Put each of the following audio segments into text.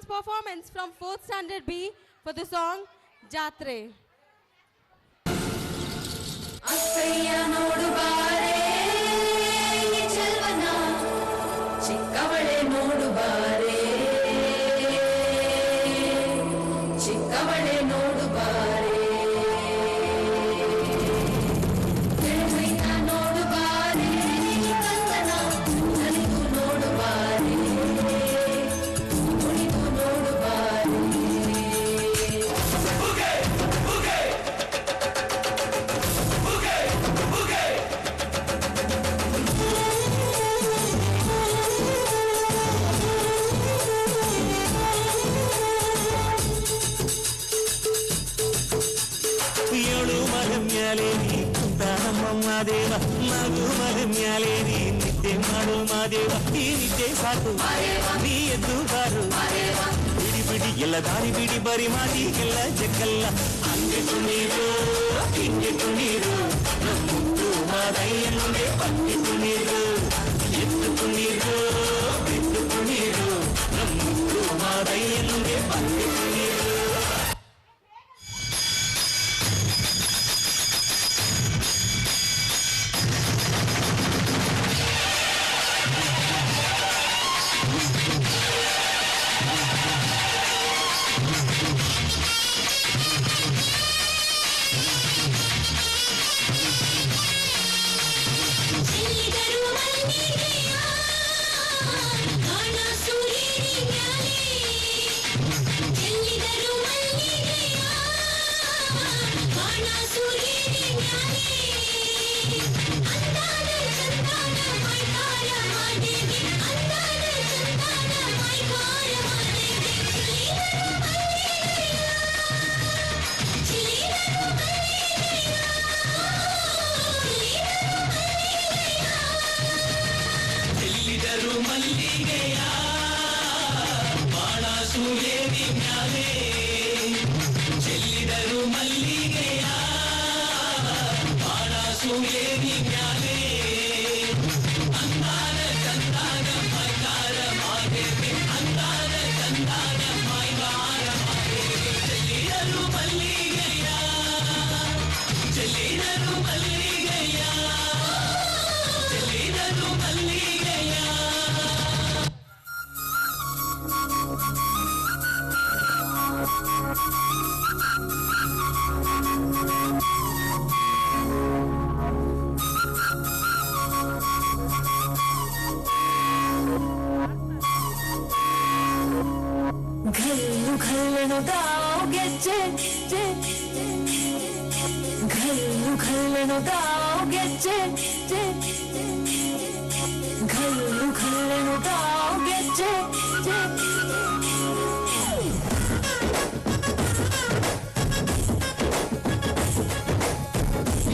dance performance from 4th standard B for the song Jatre. ಅಕ್ಕಯ್ಯ ನೋಡು ಬಾರೆ ಈ ಚೆಲ್ವನ ಚಿಕ್ಕವಳೆ ನೋಡು ಬಾರೆ ಚಿಕ್ಕವಳೆ ನೋಡು ಬಾರೆ ಕೆಳಮೈನ ನೋಡು ಬಾರೆ ಕಂದನ ನಲಿದು ನೋಡು ಬಾರೆ ಕುಣಿದು ನೋಡು ಬಾರೆ ಮಾದೇವ ಮಗು ಮಗ ಮ್ಯಾಲೆ ನೀ ನಿದ್ದೆ ಮಾಡು ಮಾದೇವ ಈ ನಿದ್ದೆ ಸಾಕು ನೀ ಎದ್ದು ಬಾರು ಬಿಡಿ ಬಿಡಿ ಎಲ್ಲ ದಾರಿ ಬಿಡಿ ಬರಿ ಮಾತಿಗೆಲ್ಲ ಜಕ್ಕಲ್ಲ ಹಂಗೆ ಕುಣೀರು ಹಿಂಗೆ ಕುಣೀರು ಮುದ್ದು ಮಾದಯ್ಯನುಂಡೆ ಪಟ್ಟಿ ಕುಣೀರು ಎದ್ದು ಕುಣೀರು ಬಿದ್ದು ಕುಣೀರು ಮುದ್ದು ಮಾದಯ್ಯನುಂಡೆ ಪಟ್ಟಿ ಕುಣೀರು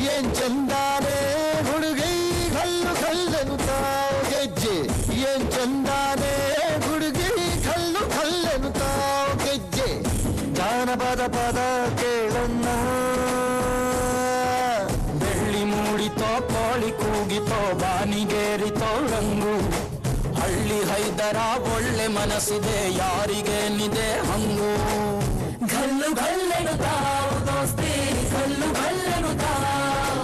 ಏನ್ ಚಂದಾನೆ ಹುಡುಗಿ ಕಲ್ಲು ಕಲ್ಲನು ತಾವು ಗೆಜ್ಜೆ ಏನ್ ಚಂದಾನೆ ಹುಡುಗಿ ಕಲ್ಲು ಕಲ್ಲನು ತಾವು ಗೆಜ್ಜೆ ಜಾನಪದ ಪದ ಕೇಳನ್ನ ಬೆಳ್ಳಿ ಮೂಡಿತೋ ಕೋಳಿ ಕೂಗಿತೋ ಬಾನಿಗೇರಿತೋ ರಂಗು ಹಳ್ಳಿ ಹೈದರ ಒಳ್ಳೆ ಮನಸ್ಸಿದೆ ಯಾರಿಗೇನಿದೆ ಹಂಗು ಗಲ್ಲು ಗಲ್ಲೆನು ತಾವು ದೋಸ್ತಿ ಗಲ್ಲು ಗಲ್ಲೆನು ತಾವು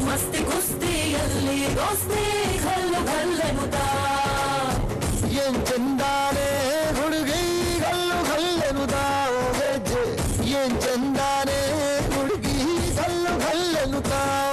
ಮಸ್ತಿ ಕುಸ್ತಿಯಲ್ಲಿ ದೋಸ್ತಿ ಗಲ್ಲು ಗಲ್ಲೆನು ತಾವು ಏನ್ ಚಂದಾನೆ ಹುಡುಗಿ ಕಲ್ಲು ಕಲ್ಲನು ತಾವು ಗೆಜ್ಜೆ ಏನ್ ಚಂದಾನೆ ಹುಡುಗಿ ಕಲ್ಲು ಕಲ್ಲನು ತಾವು